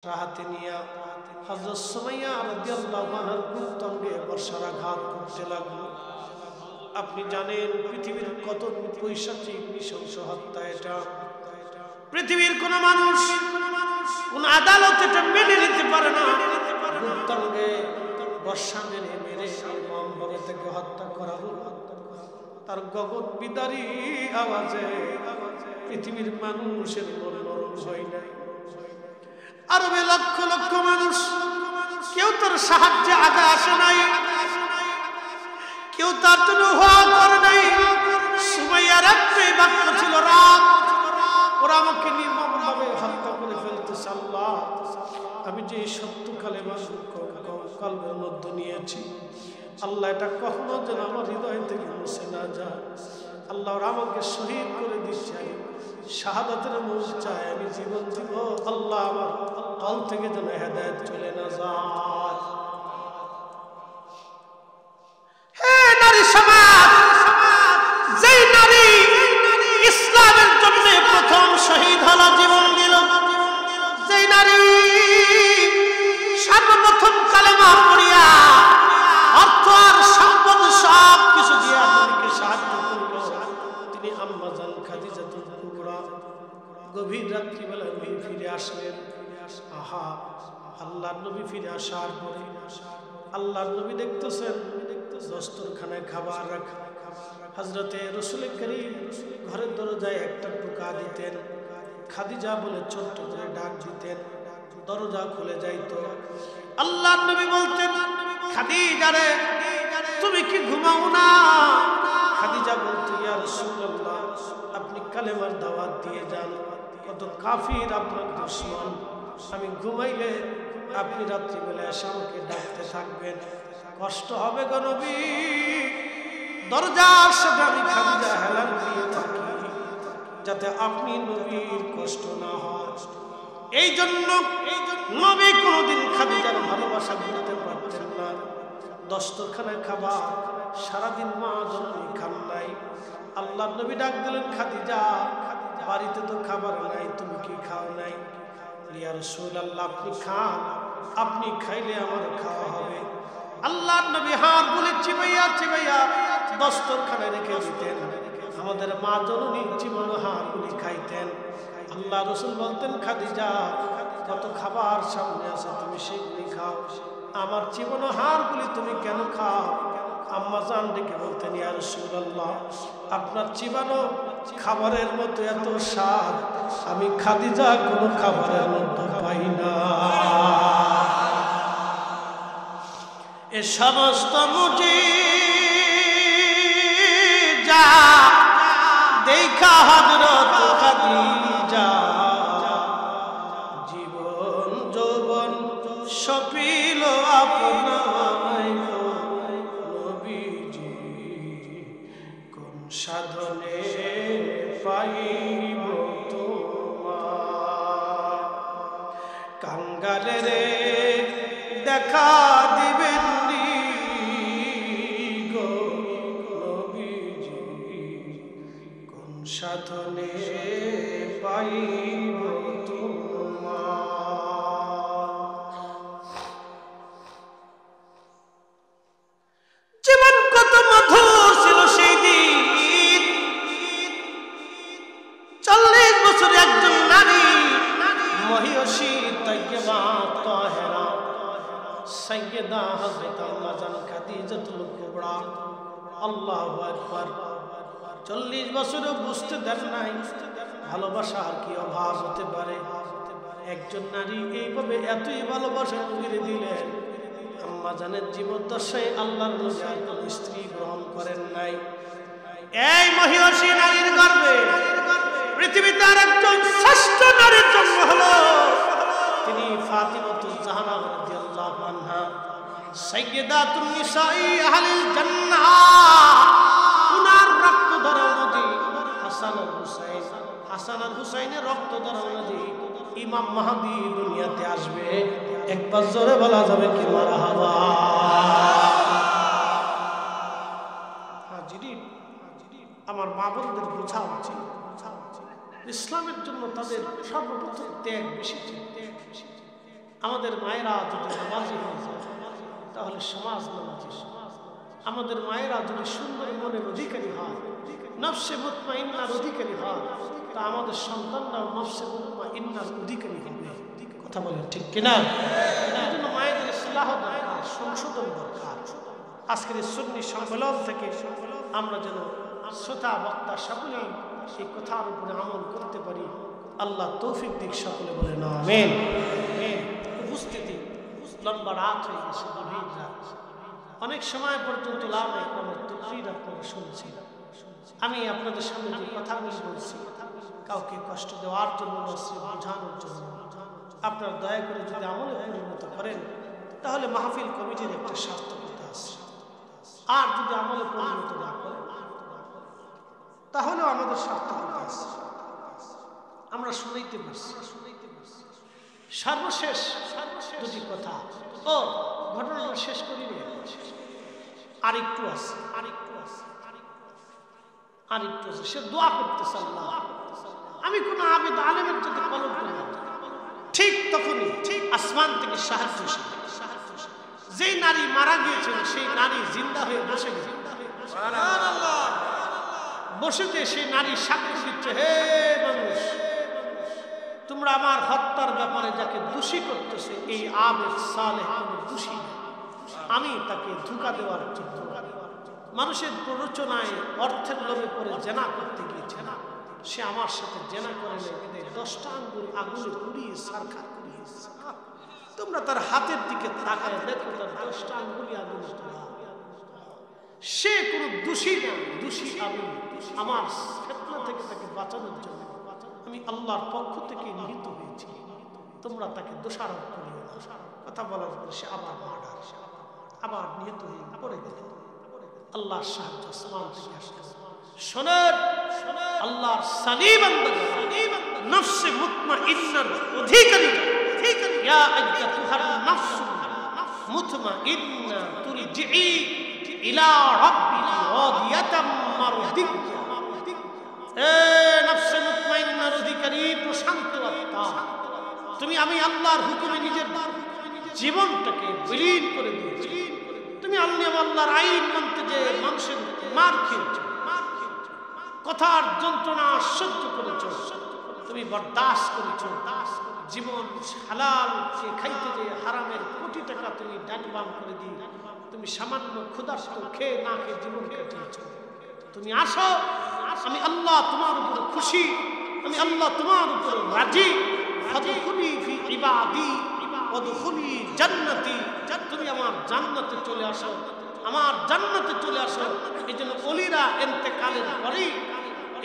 রাহাতে নিয়া হযরত সুমাইয়া রাদিয়াল্লাহু আনহার কুন্তঙ্গে বর্ষার আঘাত করতে লাগলো। আপনি জানেন পৃথিবীর কত পৈশাচিক নৃশংস হত্যা এটা। পৃথিবীর কোন মানুষ কোন আদালত এটা মেনে নিতে পারে না। কুন্তঙ্গে বর্ষা মেরে মেরে নির্মমভাবে তাকে হত্যা করা হলো। তার গগন বিদারী আওয়াজে পৃথিবীর মানুষের মন নরম হয় নাই। আরবে লক্ষ লক্ষ মানুষ, কেউ তার সাহায্যে আগে আসে নাই, কেউ তার জন্য হওয়া করে নাই। সুমাইয়ার একটাই বাক্য ছিল, রাত ওরা আমাকে নির্মমভাবে হত্যা করে ফেলতেছে। আল্লাহ, আমি যে সত্য কালেমা কলবের মধ্যে নিয়েছি, আল্লাহ এটা কখনো যেন আমার হৃদয় থেকে মুছে না যায়। আল্লাহ আমাকে শহীদ করে দিচ্ছে, শাহাদাতের মূল চাই, আমি জীবন দিব। আল্লাহ আমার কল থেকে যেন হেদায়েত চলে না যায়। হে নারী সমাজ, যেই নারী ইসলামের জন্য প্রথম শহীদ হলো, জীবন দিল, যেই নারী সর্বপ্রথম কালেমা পড়িয়া অর্থ আর সম্পদ সব কিছু দিয়ে আপনাকে সাহায্য করল, তিনি আম্মা জান খাদিজাতুল কুবরা। গভীর রাত্রিবেলা নবী ফিরে আসলেন। আহা, আল্লাহর নবী ফিরে আসার পরে আল্লাহর নবী দেখতেছেন দস্তরখানায় খাবার রাখা। হযরতে রাসূল করিম ঘরের দরজায় একটা টোকা দিতেন, খাদিজা বলে ছোট্ট করে ডাক দিতেন, দরজা খুলে যাইতো। আল্লাহর নবী বলতেন, খাদিজা রে, তুমি কি ঘুমাও না? খাদিজা বলতো, ইয়া রাসূলুল্লাহ, আপনি কালেমার দাওয়াত দিয়ে যান, কত কাফির আপনার দুশমন, আমি ঘুমাইলে আপনি রাত্রিবেলা এসে আমাকে ডাকতে থাকবেন, কষ্ট হবে গো নবী। দরজার সাথে আমি খাদিজা হেলান দিয়ে থাকি যাতে আপনি নবীর কষ্ট না হয়। এই জন্য নবী কোনোদিন খাদিজার ভালোবাসা বুঝতে পারতেন না। দস্তরখানায় খাবার সারাদিন মা জননী খান নাই। আল্লাহ নবী ডাক দিলেন, খাদিজা, বাড়িতে তো খাবার নাই, তুমি কি খাও নাই? ইয়া রাসূলুল্লাহ, আপনি খান, আপনি খাইলে আমার খাওয়া হবে। আল্লাহর নবী হাত বলে চিবাইয়া চিবাইয়া দস্তরখানায় রেখে দিতেন। আমাদের মা জননী জীবন হাড়গুলি খাইতেন। আল্লাহ রাসূল বলতেন, খাদিজা, কত খাবার সামনে আছে, তুমি সেগুলি খাও, আমার জীবন হাড়গুলি তুমি কেন খাও? আম্মা জান ডেকে বলতেন, ইয়া রাসূলুল্লাহ, আপনার চিবানো খাবারের মতো এত স্বাদ আমি খাদিজা কোনো খাবারের মধ্যে পাই না। এ সমস্ত মুজিজা দেখা হযরত খাদিজা, জীবন যৌবন সপিল আপনায় নবীজি, কোন সাধনে পাইব তোমার? কাঙ্গালের দেখা দিবেন গো নবীজি, কোন সাধনে পাইব তোমার? জীবন কত মধুর ছিল সেই দিন। 40 বছর একজন নারী মহিয়সী তাইয়্যিবা তাহেরা সাইয়্যিদা হযরত আম্মা জান খাদিজাতুল কুবরা, আল্লাহু আকবার, 40 বছরও বুঝতে দেন নাই ভালোবাসা আর কি অভাব হতে পারে। একজন নারী এইভাবে এতই ভালোবাসা করে দিলেন, আম্মা জানের জীবদ্দশায় আল্লাহর নবী আর কোন স্ত্রী গ্রহণ করেন নাই। এই মহিয়সী নারীর গর্ভে পৃথিবীতে আরেকজন শ্রেষ্ঠ নারীর জন্ম হলো। তিনি ফাতিমাতুজ জাহরা রাদিয়াল্লাহু আনহা, সাইয়্যিদাতুন নিসাই আহলিল জান্নাহ। উনার রক্ত ধরা নদী হাসান আর হুসাইন, হাসান আর হুসাইনের রক্ত ধরা নদী ইমাম মাহদী দুনিয়াতে আসবে। একবার জোরে বলা যাবে কি মারহাবা? হাজিরিন, আমার মা বোনদের বোঝা উচিত, ইসলামের জন্য তাদের সর্বপ্রথম ত্যাগ বেশি ছিল। আমাদের মায়েরা যদি নামাজি হয়ে যায় তাহলে সমাজ নামাজি। আমাদের মায়েরা যদি সুন্দর মনের অধিকারী হয়, নফসে মুতমাইন্নার অধিকারী হয়, তা আমাদের সন্তানরাও নফসে মুতমাইন্নার অধিকারী হবে। কথা বলেন ঠিক কিনা? এই জন্য মায়েদের ইসলাহ দরকার, সংশোধন দরকার। আজকের এই সুন্নি সম্মেলন থেকে আমরা যেন শ্রোতা বক্তা সকলেই এই কথার উপরে আমল করতে পারি। আল্লাহ তৌফিক দিক, সকলে বলেন আমিন। উপস্থিতি লম্বা রাত হয়ে গেছে, গভীর রাত। অনেক সময় পর্যন্ত লাভ একরমের তকরীর আপনারা শুনছেন। আমি আপনাদের সামনে যে কথাগুলি বলছি কাউকে কষ্ট দেওয়ার জন্য না, বোঝানোর জন্য। আপনারা দয়া করে যদি আমলে পরিণত করেন তাহলে মাহফিল কমিটির একটা সার্থকতা আছে। আর যদি আমলে পরিণত না করেন তাহলেও আমাদের সার্থকতা আছে। আমরা শুনাইতে পারছি। সর্বশেষ দুটি কথা, ও ঘটনাটা শেষ করি নি, আরেকটু আছে। সে দোয়া করতেছে, আল্লাহ আমি কোন আবেদ আলেমের যদি কলম করি, ঠিক তখনই আসমান থেকে সাহায্য এসে যেই নারী মারা গিয়েছিল সেই নারী জিন্দা হয়ে বসে গেছে। বসেতে সেই নারী সাক্ষ্য দিচ্ছে, হে মানুষ, তোমরা আমার হত্যার ব্যাপারে যাকে দোষী করতেছে এই আবেদ সালেহ কোনো দোষী, আমি তাকে ধোঁকা দেওয়ার জন্য মানুষের প্ররোচনায় অর্থের লোভে পড়ে জেনা করতে গিয়েছে না, সে আমার সাথে জেনা করে 10টা আঙ্গুল আগুনে পুড়িয়ে সারখার করিয়েছে। তোমরা তার হাতের দিকে তাকায় দেখো, তার 10টা আঙ্গুলি আগুনে পোড়া। সে কোনো দোষী না, দোষী আমি। আমার ফিতনা থেকে তাকে বাঁচানোর জন্য আমি আল্লাহর পক্ষ থেকে নিহিত হয়েছি, তোমরা তাকে দোষারোপ করিও না। কথা বলার পরে সে আবার মার্ডার, আবার নিহত হয়ে পড়ে গেল। আল্লাহর সাহায্য আসমান থেকে আসলো। শোনেন, আল্লাহর সালিম নফসে মুতমাইন্নার অধিকারী, ইয়া আইয়াতুহান নাফসুল মুতমাইন্না তুরজিই ইলা রাব্বিকি রাদিয়াতাম মারদিয়া। এ নফসে মুতমাইন্নার অধিকারী, প্রশান্ত আত্মা, তুমি আমি আল্লাহর হুকুমে নিজের জীবনটাকে বিলীন করে দিয়েছো। তুমি আল্লাহর আইন মানতে যে মানুষের মার খেয়েছো, কথার যন্ত্রণা সহ্য করেছো, তুমি বরদাস্ত করেছো। জীবন হালাল খাইতে যে হারামের কোটি টাকা তুমি ডান বাম করে দিয়ে তুমি সামান্য ক্ষুধার্ত খেয়ে না খেয়ে জীবন কাটিয়েছো। তুমি আসো, আমি আল্লাহ তোমার উপর খুশি, আমি আল্লাহ তোমার উপর রাজি। ফাদখুলি ফি ইবাদি ওয়াদখুলি জান্নাতি, তুমি আমার জান্নাতে চলে আসো, আমার জান্নাতে চলে আসো। এই জন্য ওলিরা ইন্তেকালের পরেই,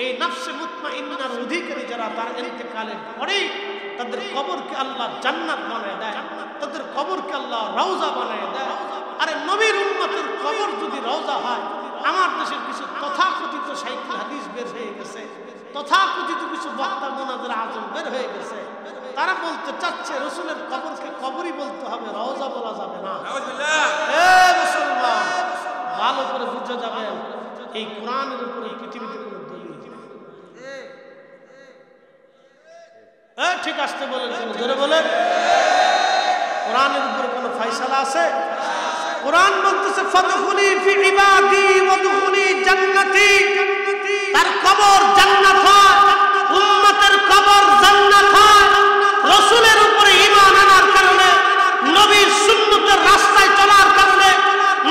এই নফসে মুতমাইন্নার অধিকারী যারা, তার ইন্তেকালের পরেই তাদের কবরকে আল্লাহ জান্নাত বানায় দেয়, তাদের কবরকে আল্লাহ রওজা বানায় দেয়। আরে নবীর উম্মতের কবর যদি রওজা হয়, আমার দেশের কিছু তথাকথিত সাহিত্য হাদিস বের হয়ে গেছে, তথাকথিত কিছু বক্তা মুনাদের আজম বের হয়ে গেছে, তারা বলতে চাচ্ছে রসুলের কবরকে কবরই বলতে হবে, রওজা বলা যাবে না। মুসলমান, ভালো করে বুঝে যাবেন, এই কোরআনের উপরে পৃথিবীতে কোনো দলিল ঠিক আসতে বলেন, জোরে বলেন, কোরআনের উপরে কোনো ফয়সালা আছে? কোরআন বলতেছে ফাদখুলি ফি ইবাদি ওয়াদখুলি জান্নাতি, তার কবর জান্নাত হয়, উম্মতের কবর জান্নাত হয়। রাসূলের উপরে ঈমান আনার কারণে, নবীর সুন্নতের রাস্তায় চলার কারণে,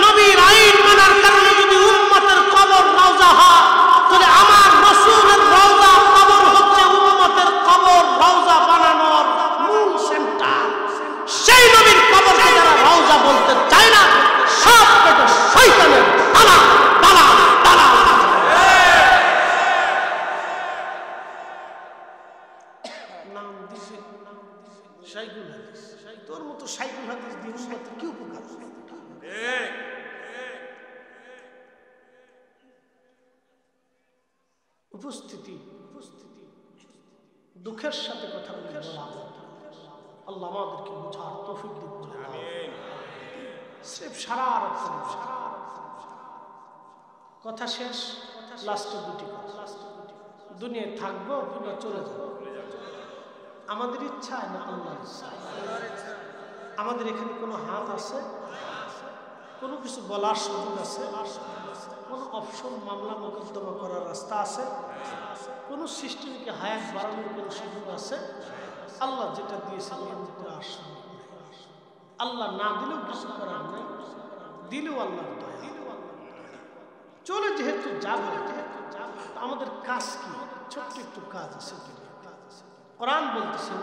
নবীর আইন মানার কারণে যদি উম্মতের কবর রওজা হয়, তাহলে আমার রাসূলের রওজা কবর হচ্ছে উম্মতের কবর রওজা বানানোর মূল সেন্টার। সেই নবীর কবরকে যারা রওজা বলতে চায় না, সব পেটে শয়তানের তালা তালা তালা। নাম দিছে শাইখুল হাদিস, তোর মতো শাইখুল হাদিস দিয়ে উম্মতের কি উপকার? উপস্থিতি দুঃখের সাথে কথা বলে আল্লাহ আমাদেরকে বোঝার তৌফিক দিন। সির্ফ সারা কথা শেষ, লাস্টের দুটি কথা। দুনিয়ায় থাকবো কিংবা চলে যাবো, আমাদের ইচ্ছা না আল্লাহর ইচ্ছা? আমাদের এখানে কোনো হাত আছে, কোনো কিছু বলার সুযোগ আছে, কোনো অপশন মামলা মোকদ্দমা করার রাস্তা আছে, কোনো সিস্টেমকে হায়াত বাড়ানোর কোনো সুযোগ আছে? আল্লাহ যেটা দিয়েছেন এর ভিতরে আসুন, আল্লাহ না দিলেও কিছু করার নেই, দিলেও আল্লাহর দয়া। চলে যেহেতু যাবে, আমাদের কাজ কি? ছোট্ট একটু কাজ আছে। কোরআন বলতেছে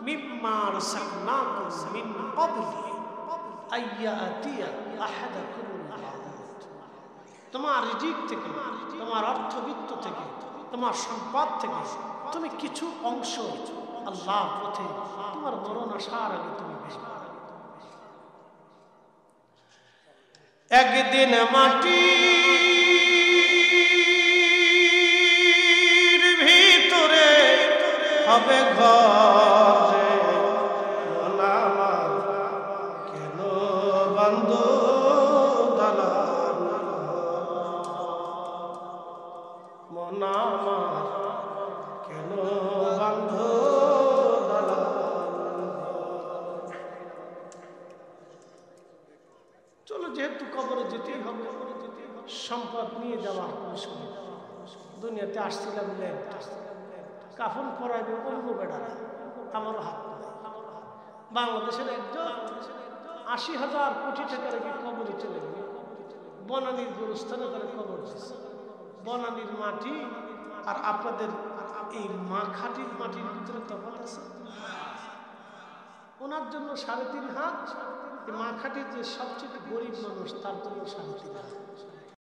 মিম্মা রাযাকনাকুম মিন ক্বাবলি আইয়াতিয়া আহাদাকুমুল মাউত। তোমার রিজিক থেকে, তোমার অর্থবিত্ত থেকে, তোমার সম্পদ থেকে তুমি কিছু অংশ আল্লাহর পথে তোমার মরণ আসার আগে তুমি বের করো। একদিন মাটির ভিতরে হবে ঘর, মন আমার কেন বন্ধ দালান, মন আমার কেন বন্ধ দালান। চলো যেহেতু কবরে যেতেই হবে, সম্পদ নিয়ে যাওয়ার কোনো সুবিধা। দুনিয়াতে আসছিলাম লেট, কাফন পরাইবে অন্য বেড়ারা, আমারও হাত নেই। বাংলাদেশের একজন ৮০,০০০ কোটি টাকা রেখে কবরে চলে গেল, বনানীর গোরস্থানে তারা কবর দিচ্ছে। বনানীর মাটি আর আপনাদের এই খাঁটির মাটির ভিতরে তফাৎ আছে। ওনার জন্য ৩.৫ হাত, মা খাঁটির যে সবচেয়ে গরিব মানুষ তার জন্য ৩.৫ হাত।